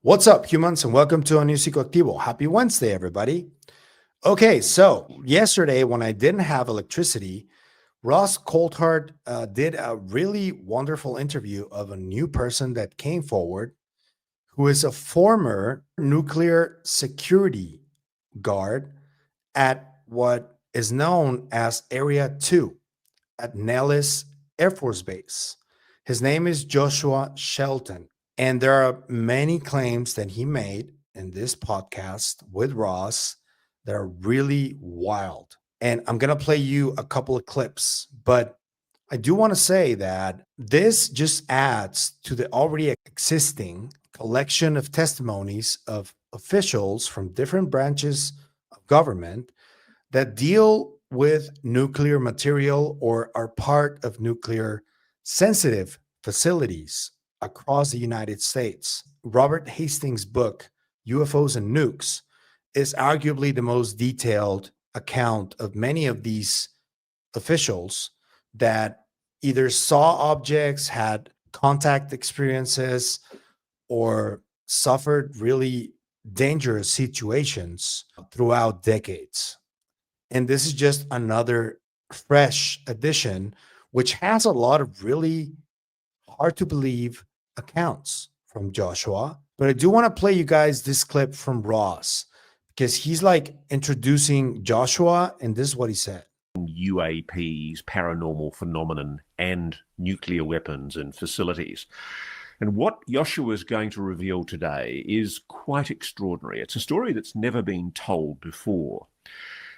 What's up, humans, and welcome to a new Psicoactivo. Happy Wednesday, everybody. Okay, so yesterday when I didn't have electricity, Ross Coulthart did a really wonderful interview of a new person that came forward who is a former nuclear security guard at what is known as Area 2 at Nellis Air Force Base. His name is Yoshua Shelton. And there are many claims that he made in this podcast with Ross that are really wild. And I'm going to play you a couple of clips, but I do want to say that this just adds to the already existing collection of testimonies of officials from different branches of government that deal with nuclear material or are part of nuclear sensitive facilities across the United States. Robert Hastings' book, UFOs and Nukes, is arguably the most detailed account of many of these officials that either saw objects, had contact experiences, or suffered really dangerous situations throughout decades. And this is just another fresh edition, which has a lot of really hard to believe accounts from Joshua. But I do want to play you guys this clip from Ross because he's like introducing Joshua, and this is what he said. UAPs, paranormal phenomenon, and nuclear weapons and facilities. And what Yoshua is going to reveal today is quite extraordinary. It's a story that's never been told before.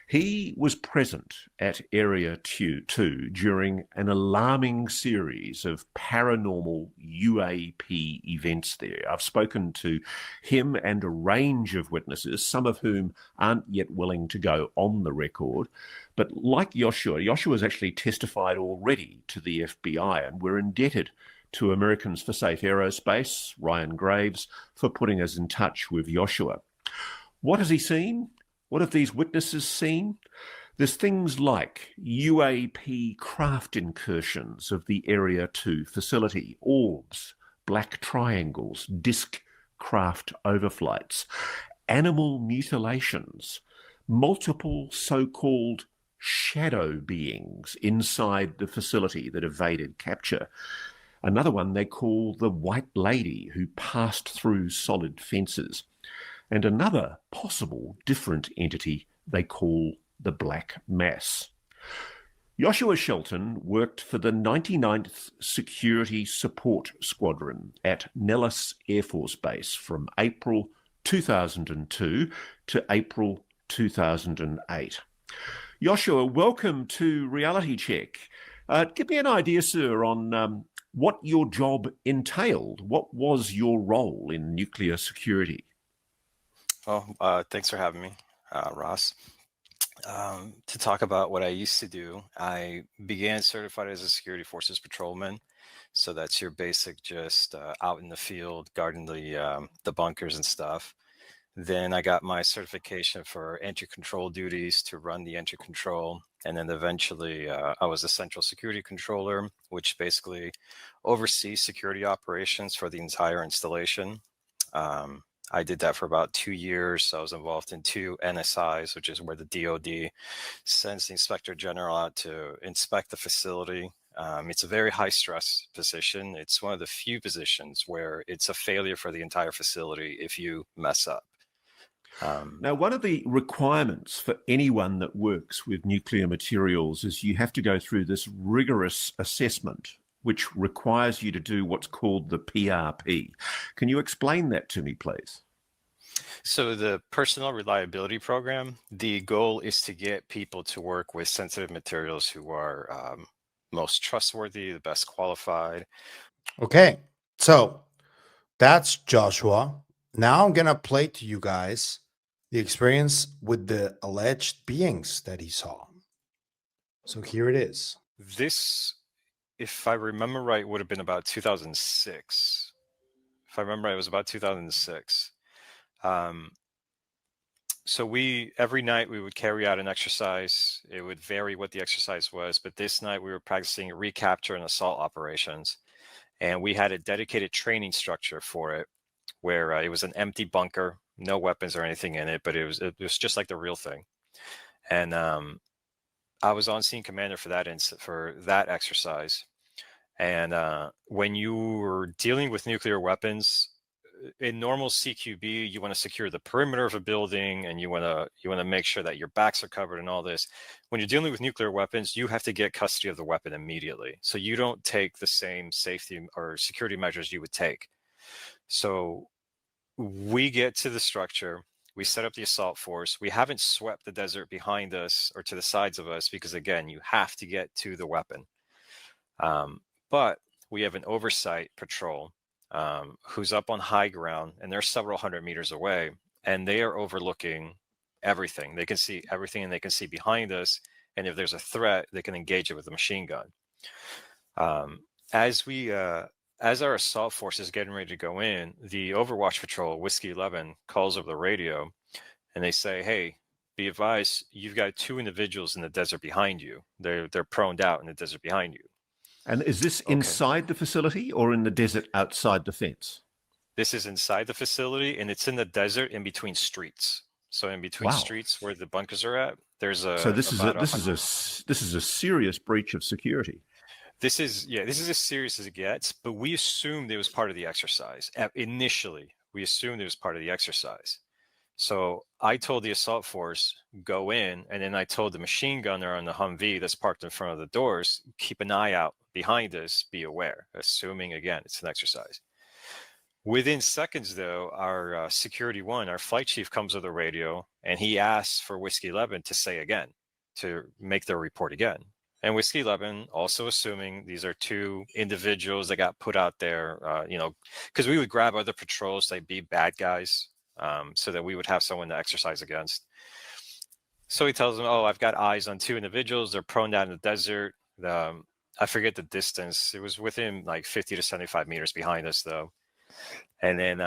He was present at Area 2 during an alarming series of paranormal UAP events there. I've spoken to him and a range of witnesses, some of whom aren't yet willing to go on the record. But like Yoshua has actually testified already to the FBI, and we're indebted to Americans for Safe Aerospace, Ryan Graves, for putting us in touch with Yoshua. What has he seen? What have these witnesses seen? There's things like UAP craft incursions of the Area 2 facility, orbs, black triangles, disc craft overflights, animal mutilations, multiple so-called shadow beings inside the facility that evaded capture. Another one they call the White Lady, who passed through solid fences. And another possible different entity they call the Black Mass. Yoshua Shelton worked for the 99th Security Support Squadron at Nellis Air Force Base from April 2002 to April 2008. Yoshua, welcome to Reality Check. Give me an idea, sir, on what your job entailed. What was your role in nuclear security? Well, thanks for having me, Ross. To talk about what I used to do, I began certified as a security forces patrolman. So that's your basic, just out in the field, guarding the bunkers and stuff. Then I got my certification for entry control duties to run the entry control. And then eventually I was a central security controller, which basically oversees security operations for the entire installation. I did that for about 2 years. I was involved in 2 NSIs, which is where the DOD sends the inspector general out to inspect the facility. It's a very high stress position. It's one of the few positions where it's a failure for the entire facility if you mess up. Now, one of the requirements for anyone that works with nuclear materials is you have to go through this rigorous assessment, which requires you to do what's called the PRP. Can you explain that to me, please? So the Personnel Reliability Program, the goal is to get people to work with sensitive materials who are most trustworthy, the best qualified. Okay, so that's Joshua. Now I'm going to play to you guys the experience with the alleged beings that he saw. So here it is. This, if I remember right, would have been about 2006. If I remember right, it was about 2006. So every night we would carry out an exercise. It would vary what the exercise was, but this night we were practicing recapture and assault operations. And we had a dedicated training structure for it. where it was an empty bunker, no weapons or anything in it, but it was just like the real thing. And I was on scene commander for that exercise. And when you were dealing with nuclear weapons, in normal CQB, you want to secure the perimeter of a building, and you want to make sure that your backs are covered and all this. When you're dealing with nuclear weapons, you have to get custody of the weapon immediately. So you don't take the same safety or security measures you would take. So we get to the structure, we set up the assault force. We haven't swept the desert behind us or to the sides of us because, again, you have to get to the weapon. But we have an oversight patrol who's up on high ground, and they're several hundred meters away, and they are overlooking everything. They can see everything, and they can see behind us. And if there's a threat, they can engage it with a machine gun. As our assault force is getting ready to go in, the Overwatch Patrol, Whiskey 11, calls over the radio, and they say, "Hey, be advised, you've got 2 individuals in the desert behind you. They're proned out in the desert behind you." And is this inside the facility or in the desert outside the fence? This is inside the facility, and it's in the desert in between streets. So in between streets where the bunkers are at, there's a. So this is a serious breach of security. This is as serious as it gets. But we assumed it was part of the exercise. Initially, we assumed it was part of the exercise. So I told the assault force, go in, and then I told the machine gunner on the Humvee that's parked in front of the doors, keep an eye out behind us, be aware, assuming, again, it's an exercise. Within seconds, though, our security one, our flight chief, comes with the radio, and he asks for Whiskey 11 to say again, to make their report again. And Whiskey 11, also assuming these are 2 individuals that got put out there, because we would grab other patrols, they'd be bad guys, so that we would have someone to exercise against. So he tells them, "Oh, I've got eyes on 2 individuals. They're prone down in the desert." I forget the distance. It was within like 50 to 75 meters behind us, though. And then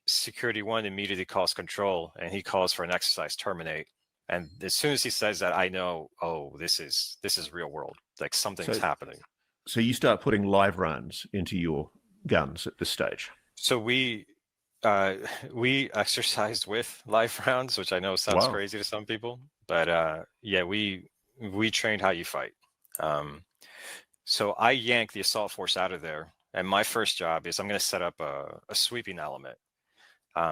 security one immediately calls control, and he calls for an exercise terminate. And as soon as he says that, I know, oh, this is real world. Like something's happening. So you start putting live rounds into your guns at this stage. So we exercised with live rounds, which I know sounds crazy to some people, but we trained how you fight. So I yanked the assault force out of there, and my first job is I'm going to set up a sweeping element.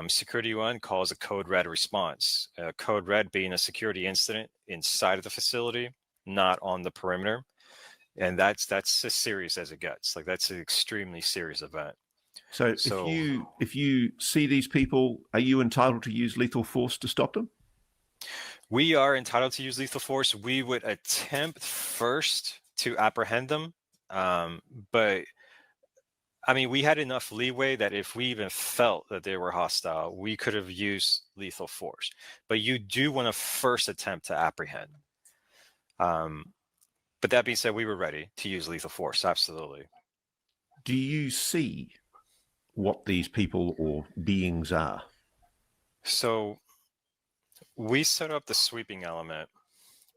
Security one calls a code red response. Code red being a security incident inside of the facility, not on the perimeter, and that's as serious as it gets. Like that's an extremely serious event. So if you see these people, are you entitled to use lethal force to stop them? We are entitled to use lethal force. We would attempt first to apprehend them, but I mean, we had enough leeway that if we even felt that they were hostile, we could have used lethal force. But you do want to first attempt to apprehend. But that being said, we were ready to use lethal force, absolutely. Do you see what these people or beings are? So we set up the sweeping element,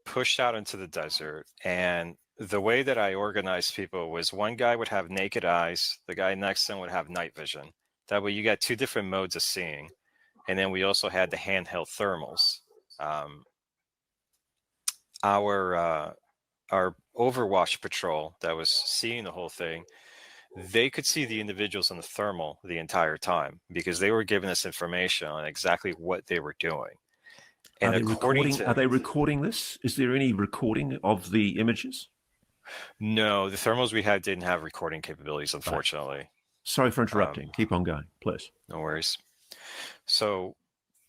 pushed out into the desert, and the way that I organized people was one guy would have naked eyes, the guy next to him would have night vision. That way you got 2 different modes of seeing. And then we also had the handheld thermals. Our Overwatch patrol that was seeing the whole thing, they could see the individuals on the thermal the entire time because they were giving us information on exactly what they were doing. And are they recording this? Is there any recording of the images? No, the thermals we had didn't have recording capabilities, unfortunately. Right. Sorry for interrupting. Keep on going, please. No worries. So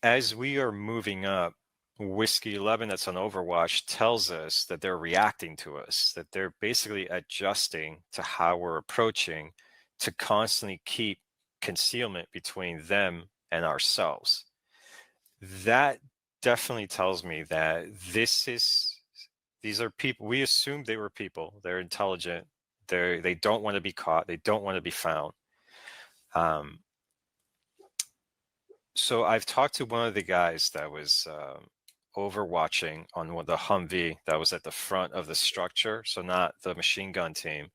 as we are moving up, Whiskey 11 that's on Overwatch tells us that they're reacting to us, that they're basically adjusting to how we're approaching to constantly keep concealment between them and ourselves. That definitely tells me that these are people. We assumed they were people. They're intelligent. They don't want to be caught. They don't want to be found. So I've talked to one of the guys that was overwatching on the Humvee that was at the front of the structure. So not the machine gun team.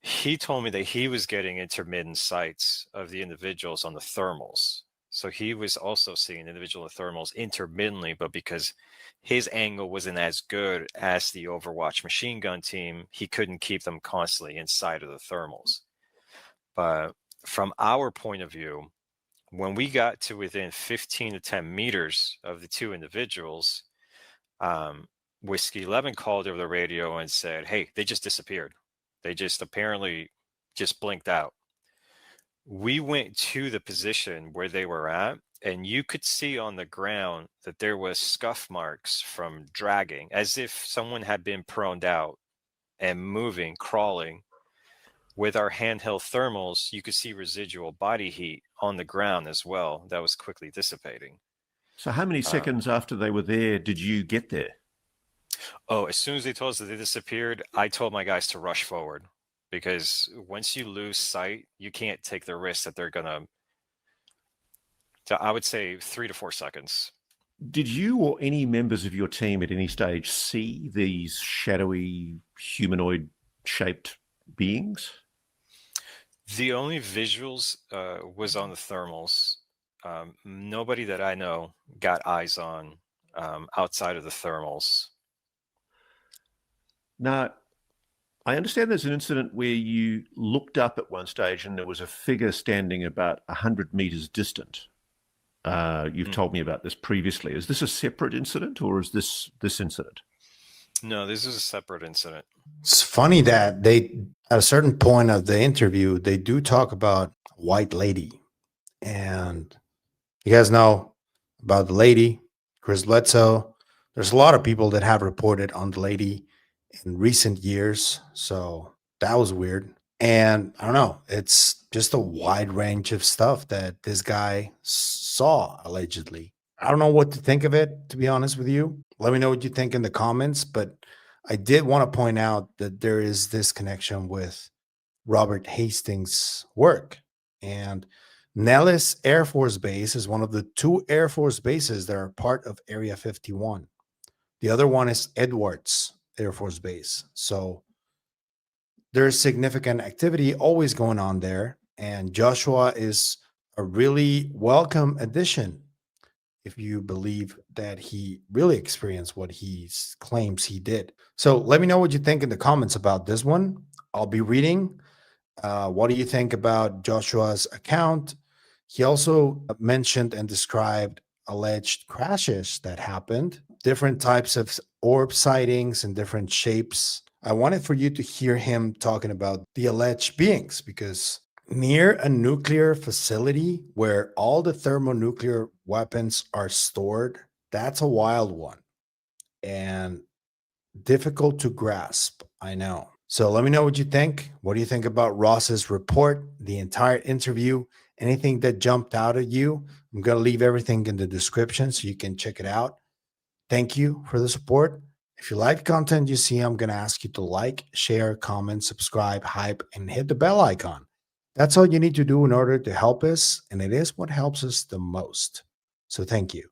He told me that he was getting intermittent sights of the individuals on the thermals. So he was also seeing individual thermals intermittently, but because his angle wasn't as good as the Overwatch machine gun team, he couldn't keep them constantly inside of the thermals. But from our point of view, when we got to within 15 to 10 meters of the two individuals, Whiskey 11 called over the radio and said, hey, they just disappeared. They just apparently just blinked out. We went to the position where they were at, and you could see on the ground that there was scuff marks from dragging, as if someone had been proned out and moving, crawling. With our handheld thermals, you could see residual body heat on the ground as well. That was quickly dissipating. So how many seconds after they were there did you get there? Oh, as soon as they told us that they disappeared, I told my guys to rush forward, because once you lose sight, you can't take the risk that they're gonna. I would say 3 to 4 seconds. Did you or any members of your team at any stage see these shadowy humanoid-shaped beings? The only visuals was on the thermals. Nobody that I know got eyes on outside of the thermals. Now, I understand there's an incident where you looked up at one stage and there was a figure standing about 100 meters distant. You've told me about this previously. Is this a separate incident, or is this incident? No, this is a separate incident. It's funny that they, at a certain point of the interview, they do talk about a white lady. And you guys know about the lady, Chris Bledsoe. There's a lot of people that have reported on the lady in recent years. So that was weird. And I don't know, it's just a wide range of stuff that this guy saw allegedly. I don't know what to think of it, to be honest with you. Let me know what you think in the comments. But I did want to point out that there is this connection with Robert Hastings' work. And Nellis Air Force Base is one of the 2 Air Force bases that are part of Area 51. The other one is Edwards Air Force Base. So there's significant activity always going on there. And Joshua is a really welcome addition if you believe that he really experienced what he claims he did. So let me know what you think in the comments about this one. I'll be reading. What do you think about Joshua's account? He also mentioned and described alleged crashes that happened, different types of orb sightings in different shapes. I wanted for you to hear him talking about the alleged beings, because near a nuclear facility where all the thermonuclear weapons are stored, that's a wild one and difficult to grasp, I know. So let me know what you think. What do you think about Ross's report, the entire interview, anything that jumped out at you? I'm going to leave everything in the description so you can check it out. Thank you for the support. If you like the content you see, I'm going to ask you to like, share, comment, subscribe, hype, and hit the bell icon. That's all you need to do in order to help us, and it is what helps us the most. So thank you.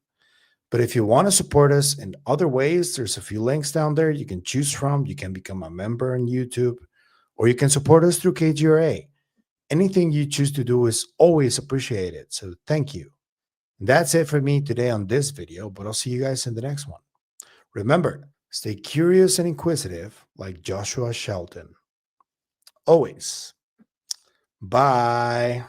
But if you want to support us in other ways, there's a few links down there you can choose from. You can become a member on YouTube, or you can support us through KGRA. Anything you choose to do is always appreciated. So thank you. That's it for me today on this video, but I'll see you guys in the next one. Remember, stay curious and inquisitive like Yoshua Shelton. Always. Bye.